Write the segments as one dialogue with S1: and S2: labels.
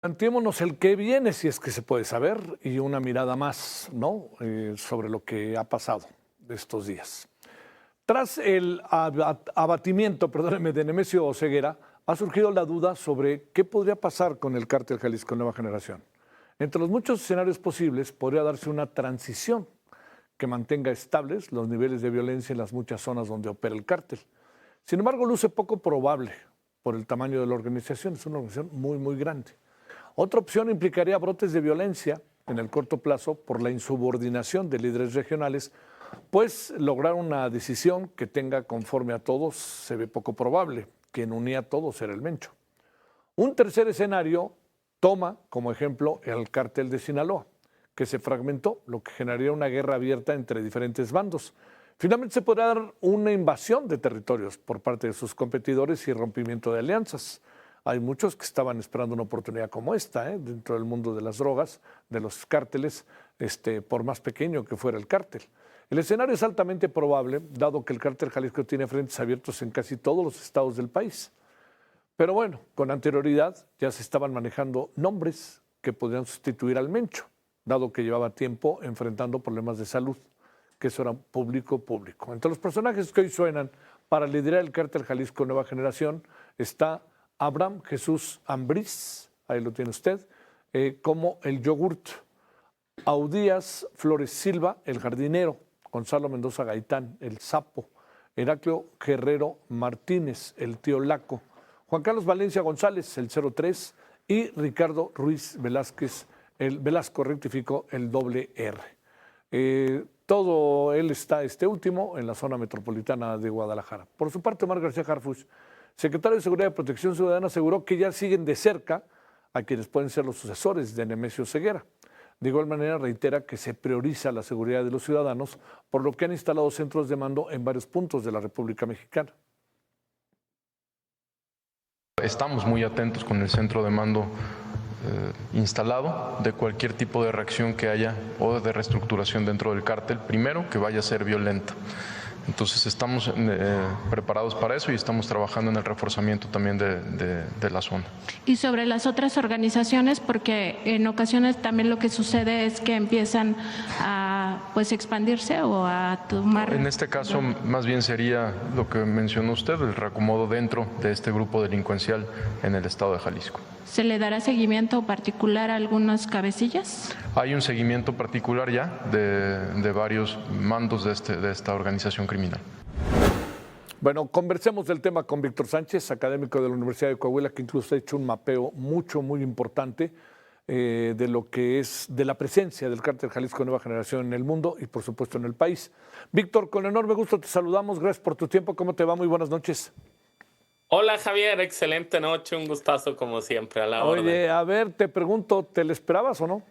S1: Planteémonos el qué viene, si es que se puede saber, y una mirada más, ¿no? Sobre lo que ha pasado de estos días. Tras el abatimiento, perdónenme, de Nemesio Oseguera, ha surgido la duda sobre qué podría pasar con el cártel Jalisco Nueva Generación. Entre los muchos escenarios posibles, podría darse una transición que mantenga estables los niveles de violencia en las muchas zonas donde opera el cártel. Sin embargo, luce poco probable por el tamaño de la organización. Es una organización muy, muy grande. Otra opción implicaría brotes de violencia en el corto plazo por la insubordinación de líderes regionales, pues lograr una decisión que tenga conforme a todos se ve poco probable. Quien unía a todos era el Mencho. Un tercer escenario toma como ejemplo el cártel de Sinaloa, que se fragmentó, lo que generaría una guerra abierta entre diferentes bandos. Finalmente se podría dar una invasión de territorios por parte de sus competidores y rompimiento de alianzas. Hay muchos que estaban esperando una oportunidad como esta, dentro del mundo de las drogas, de los cárteles, por más pequeño que fuera el cártel. El escenario es altamente probable, dado que el cártel Jalisco tiene frentes abiertos en casi todos los estados del país. Pero bueno, con anterioridad ya se estaban manejando nombres que podrían sustituir al Mencho, dado que llevaba tiempo enfrentando problemas de salud, que eso era público. Entre los personajes que hoy suenan para liderar el cártel Jalisco Nueva Generación está Abraham Jesús Ambriz, ahí lo tiene usted, como el yogurt, Audías Flores Silva, el jardinero, Gonzalo Mendoza Gaitán, el sapo, Heraclio Guerrero Martínez, el tío Laco, Juan Carlos Valencia González, el 03, y Ricardo Ruiz Velázquez, el Velasco rectificó el doble R. Todo él está, este último, en la zona metropolitana de Guadalajara. Por su parte, Omar García Harfuch, secretario de Seguridad y Protección Ciudadana, aseguró que ya siguen de cerca a quienes pueden ser los sucesores de Nemesio Ceguera. De igual manera, reitera que se prioriza la seguridad de los ciudadanos, por lo que han instalado centros de mando en varios puntos de la República Mexicana.
S2: Estamos muy atentos con el centro de mando instalado de cualquier tipo de reacción que haya o de reestructuración dentro del cártel, primero que vaya a ser violenta. Entonces estamos preparados para eso y estamos trabajando en el reforzamiento también de la zona.
S3: Y sobre las otras organizaciones, porque en ocasiones también lo que sucede es que empiezan a expandirse o a tomar.
S2: En este caso más bien sería lo que mencionó usted, el reacomodo dentro de este grupo delincuencial en el estado de Jalisco.
S3: ¿Se le dará seguimiento particular a algunas cabecillas?
S2: Hay un seguimiento particular ya de varios mandos de esta organización criminal.
S1: Bueno, conversemos del tema con Víctor Sánchez, académico de la Universidad de Coahuila, que incluso ha hecho un mapeo muy importante de lo que es de la presencia del cártel Jalisco Nueva Generación en el mundo y por supuesto en el país. Víctor, con enorme gusto te saludamos, gracias por tu tiempo, ¿cómo te va? Muy buenas noches.
S4: Hola Javier, excelente noche, un gustazo como siempre, a la orden.
S1: Oye, a ver, te pregunto, ¿te lo esperabas o no?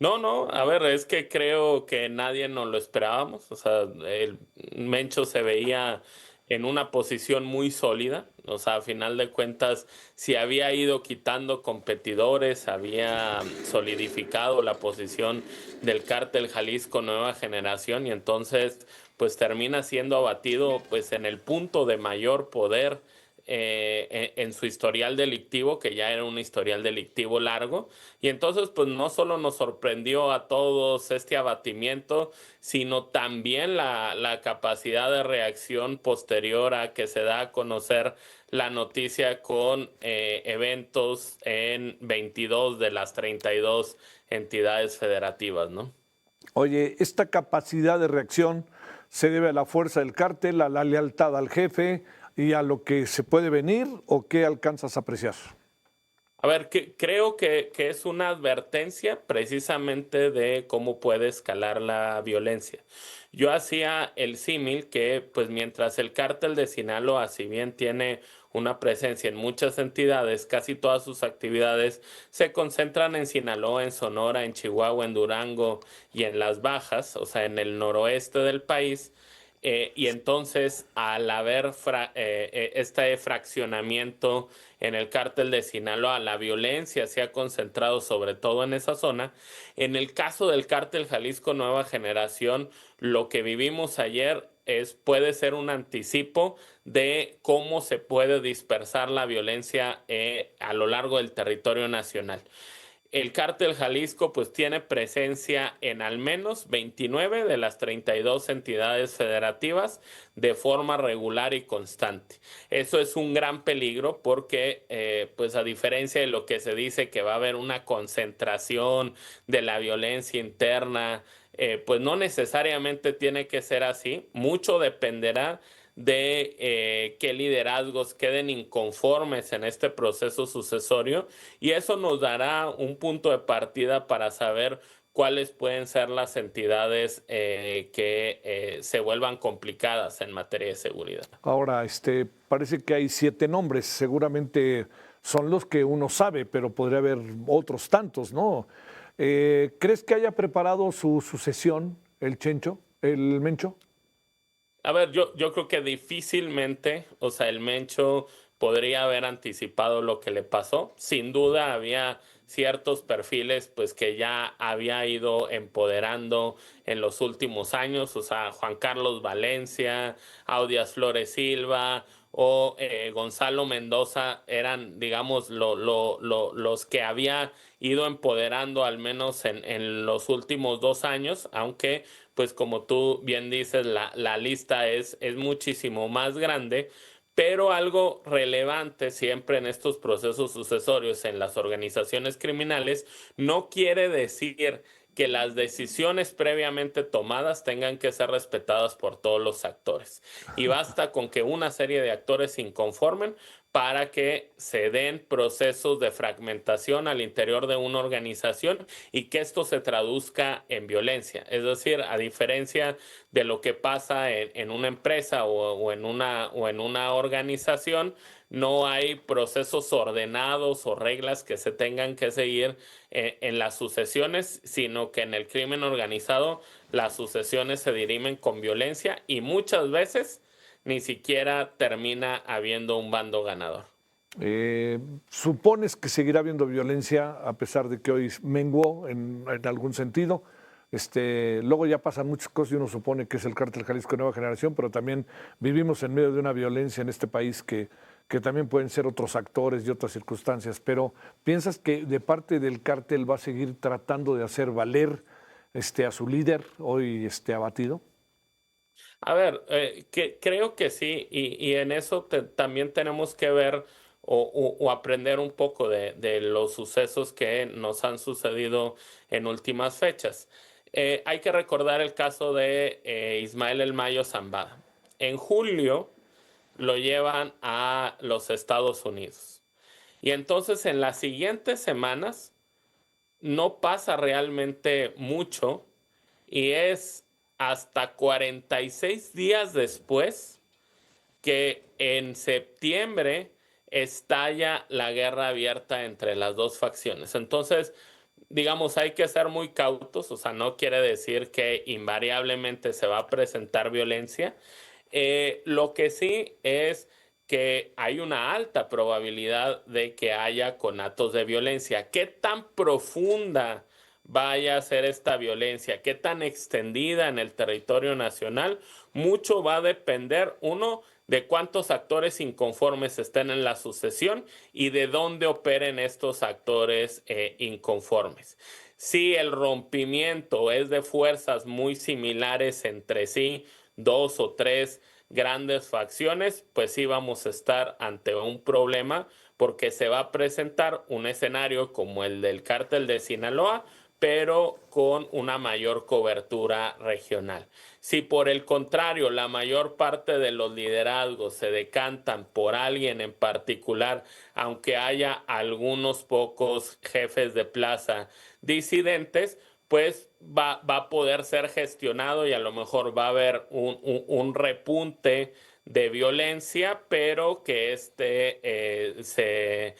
S4: No, a ver, es que creo que nadie nos lo esperábamos, o sea, el Mencho se veía en una posición muy sólida, o sea, a final de cuentas, si había ido quitando competidores, había solidificado la posición del cártel Jalisco Nueva Generación y entonces pues termina siendo abatido pues en el punto de mayor poder en su historial delictivo, que ya era un historial delictivo largo, y entonces pues no solo nos sorprendió a todos este abatimiento, sino también la capacidad de reacción posterior a que se da a conocer la noticia con eventos en 22 de las 32 entidades federativas, ¿no?
S1: Oye, esta capacidad de reacción se debe a la fuerza del cártel, a la lealtad al jefe y a lo que se puede venir, ¿o qué alcanzas a apreciar?
S4: A ver, creo que es una advertencia precisamente de cómo puede escalar la violencia. Yo hacía el símil que, pues mientras el cártel de Sinaloa, si bien tiene una presencia en muchas entidades, casi todas sus actividades se concentran en Sinaloa, en Sonora, en Chihuahua, en Durango y en las Bajas, o sea, en el noroeste del país. Y entonces, al haber este fraccionamiento en el cártel de Sinaloa, la violencia se ha concentrado sobre todo en esa zona. En el caso del cártel Jalisco Nueva Generación, lo que vivimos ayer puede ser un anticipo de cómo se puede dispersar la violencia a lo largo del territorio nacional. El Cártel Jalisco pues tiene presencia en al menos 29 de las 32 entidades federativas de forma regular y constante. Eso es un gran peligro porque pues a diferencia de lo que se dice que va a haber una concentración de la violencia interna, pues no necesariamente tiene que ser así. Mucho dependerá de qué liderazgos queden inconformes en este proceso sucesorio, y eso nos dará un punto de partida para saber cuáles pueden ser las entidades que se vuelvan complicadas en materia de seguridad.
S1: Ahora, parece que hay 7 nombres, seguramente son los que uno sabe, pero podría haber otros tantos, ¿no? ¿Crees que haya preparado su sucesión el Mencho?
S4: A ver, yo creo que difícilmente, o sea, el Mencho podría haber anticipado lo que le pasó. Sin duda había ciertos perfiles pues que ya había ido empoderando en los últimos años, o sea, Juan Carlos Valencia, Audias Flores Silva o Gonzalo Mendoza eran, digamos, los que había ido empoderando al menos en los últimos 2 años, aunque pues como tú bien dices, la lista es muchísimo más grande, pero algo relevante siempre en estos procesos sucesorios en las organizaciones criminales no quiere decir que las decisiones previamente tomadas tengan que ser respetadas por todos los actores. Y basta con que una serie de actores se inconformen para que se den procesos de fragmentación al interior de una organización y que esto se traduzca en violencia. Es decir, a diferencia de lo que pasa en una empresa o en una organización, no hay procesos ordenados o reglas que se tengan que seguir en las sucesiones, sino que en el crimen organizado las sucesiones se dirimen con violencia y muchas veces ni siquiera termina habiendo un bando ganador.
S1: ¿Supones que seguirá habiendo violencia a pesar de que hoy menguó en algún sentido? Luego ya pasan muchas cosas y uno supone que es el Cártel Jalisco Nueva Generación, pero también vivimos en medio de una violencia en este país que también pueden ser otros actores y otras circunstancias. Pero ¿piensas que de parte del cártel va a seguir tratando de hacer valer a su líder hoy abatido?
S4: A ver, creo que sí, y en eso también tenemos que ver o aprender un poco de los sucesos que nos han sucedido en últimas fechas. Hay que recordar el caso de Ismael El Mayo Zambada. En julio lo llevan a los Estados Unidos. Y entonces en las siguientes semanas no pasa realmente mucho y es hasta 46 días después que en septiembre estalla la guerra abierta entre las dos facciones. Entonces, digamos, hay que ser muy cautos, o sea, no quiere decir que invariablemente se va a presentar violencia. Lo que sí es que hay una alta probabilidad de que haya conatos de violencia. ¿Qué tan profunda vaya a ser esta violencia? ¿Qué tan extendida en el territorio nacional? Mucho va a depender, uno, de cuántos actores inconformes estén en la sucesión y de dónde operen estos actores inconformes. Si el rompimiento es de fuerzas muy similares entre sí, 2 o 3 grandes facciones, pues sí vamos a estar ante un problema porque se va a presentar un escenario como el del Cártel de Sinaloa, pero con una mayor cobertura regional. Si por el contrario la mayor parte de los liderazgos se decantan por alguien en particular, aunque haya algunos pocos jefes de plaza disidentes, pues va a poder ser gestionado y a lo mejor va a haber un repunte de violencia, pero que se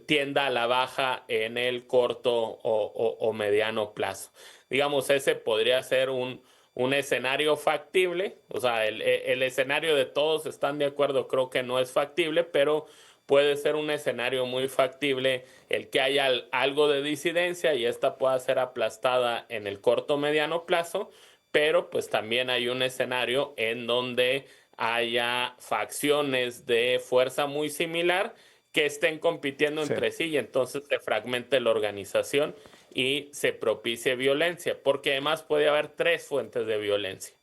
S4: tienda a la baja en el corto o mediano plazo. Digamos, ese podría ser un escenario factible, o sea, el escenario de todos están de acuerdo, creo que no es factible, pero puede ser un escenario muy factible el que haya algo de disidencia y esta pueda ser aplastada en el corto o mediano plazo, pero pues también hay un escenario en donde haya facciones de fuerza muy similar que estén compitiendo
S1: Sí.
S4: entre sí y entonces se fragmente la organización y se propicie violencia, porque además puede haber tres fuentes de violencia,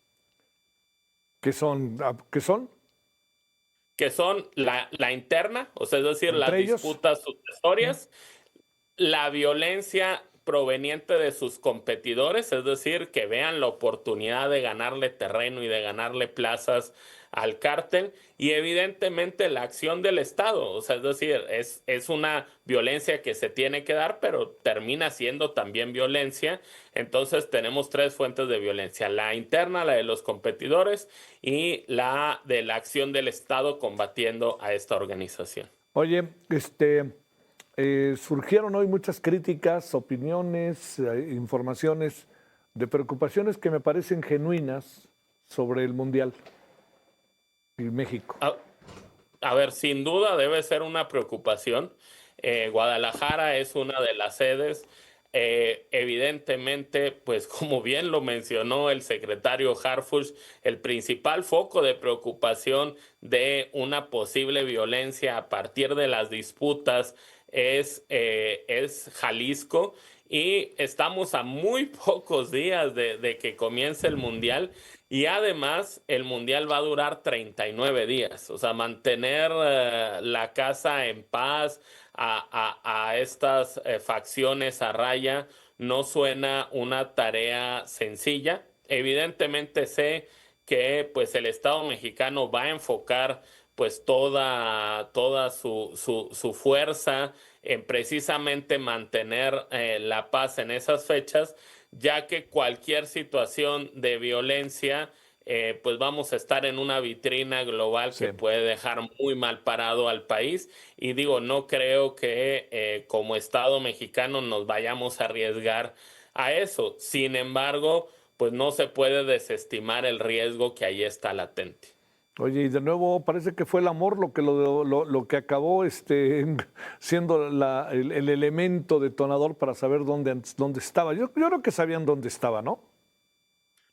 S1: ¿Qué son? ¿Qué son?
S4: que son la interna, o sea, es decir, las
S1: ¿Entre ellos?
S4: disputas sucesorias, la violencia proveniente de sus competidores, es decir, que vean la oportunidad de ganarle terreno y de ganarle plazas al cártel, y evidentemente la acción del Estado, o sea, es decir, es una violencia que se tiene que dar, pero termina siendo también violencia. Entonces tenemos tres fuentes de violencia: la interna, la de los competidores, y la de la acción del Estado combatiendo a esta organización.
S1: Oye, surgieron hoy muchas críticas, opiniones, informaciones de preocupaciones que me parecen genuinas sobre el Mundial y México.
S4: A, a ver, sin duda debe ser una preocupación. Guadalajara es una de las sedes. Evidentemente, pues como bien lo mencionó el secretario Harfuch, el principal foco de preocupación de una posible violencia a partir de las disputas es Jalisco, y estamos a muy pocos días de que comience el Mundial. Y además, el Mundial va a durar 39 días. O sea, mantener la casa en paz a estas facciones a raya no suena una tarea sencilla. Evidentemente sé que pues el Estado mexicano va a enfocar pues toda su fuerza en precisamente mantener la paz en esas fechas, ya que cualquier situación de violencia, pues vamos a estar en una vitrina global
S1: Sí.
S4: que puede dejar muy mal parado al país. Y digo, no creo que como Estado mexicano nos vayamos a arriesgar a eso. Sin embargo, pues no se puede desestimar el riesgo que ahí está latente.
S1: Oye, y de nuevo parece que fue el amor lo que, lo que acabó siendo el elemento detonador para saber dónde estaba. Yo creo que sabían dónde estaba, ¿no?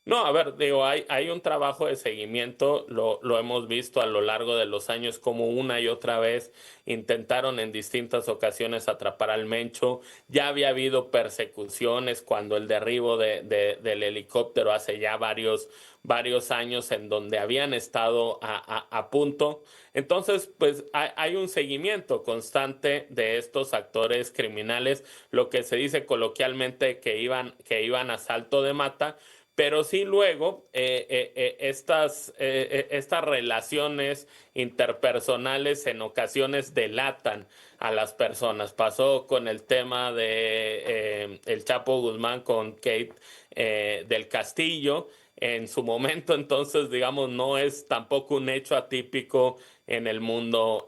S4: No, a ver, digo, hay un trabajo de seguimiento, lo hemos visto a lo largo de los años como una y otra vez intentaron en distintas ocasiones atrapar al Mencho. Ya había habido persecuciones cuando el derribo del helicóptero hace ya varios años en donde habían estado a punto. Entonces, pues hay un seguimiento constante de estos actores criminales, lo que se dice coloquialmente que iban a salto de mata. Pero sí luego estas relaciones interpersonales en ocasiones delatan a las personas. Pasó con el tema de el Chapo Guzmán con Kate del Castillo en su momento. Entonces, digamos, no es tampoco un hecho atípico en el mundo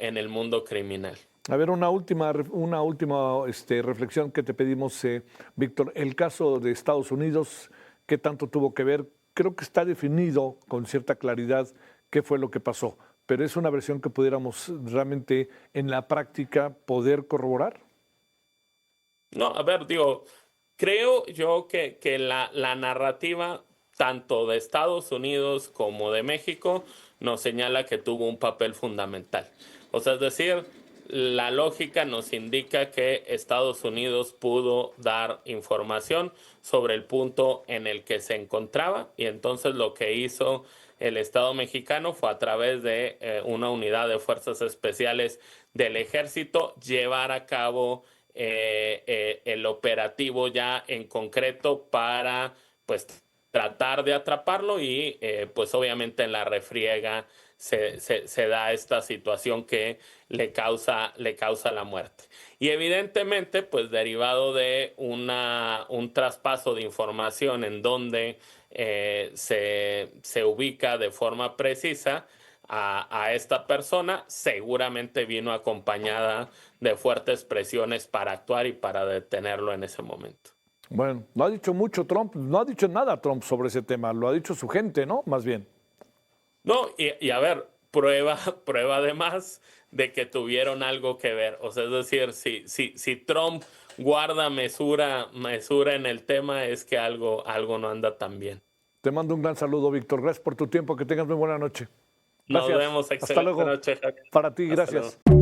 S4: criminal.
S1: A ver, una última reflexión que te pedimos, Víctor. El caso de Estados Unidos, ¿qué tanto tuvo que ver? Creo que está definido con cierta claridad qué fue lo que pasó, pero es una versión que pudiéramos realmente en la práctica poder corroborar.
S4: No, a ver, digo, creo yo que la narrativa tanto de Estados Unidos como de México nos señala que tuvo un papel fundamental. O sea, es decir, la lógica nos indica que Estados Unidos pudo dar información sobre el punto en el que se encontraba, y entonces lo que hizo el Estado mexicano fue a través de una unidad de fuerzas especiales del ejército llevar a cabo el operativo ya en concreto para pues tratar de atraparlo, y pues obviamente en la refriega se da esta situación que le causa la muerte. Y evidentemente, pues derivado de un traspaso de información en donde se ubica de forma precisa a esta persona, seguramente vino acompañada de fuertes presiones para actuar y para detenerlo en ese momento.
S1: Bueno, no ha dicho mucho Trump, no ha dicho nada Trump sobre ese tema, lo ha dicho su gente, ¿no? Más bien.
S4: No, y a ver, prueba además de que tuvieron algo que ver. O sea, es decir, si Trump guarda mesura en el tema, es que algo no anda tan bien.
S1: Te mando un gran saludo, Víctor. Gracias por tu tiempo. Que tengas muy buena noche.
S4: Nos
S1: Gracias.
S4: vemos.
S1: Hasta
S4: Excelente
S1: luego.
S4: noche, Jack.
S1: Para ti,
S4: Hasta
S1: gracias.
S4: luego.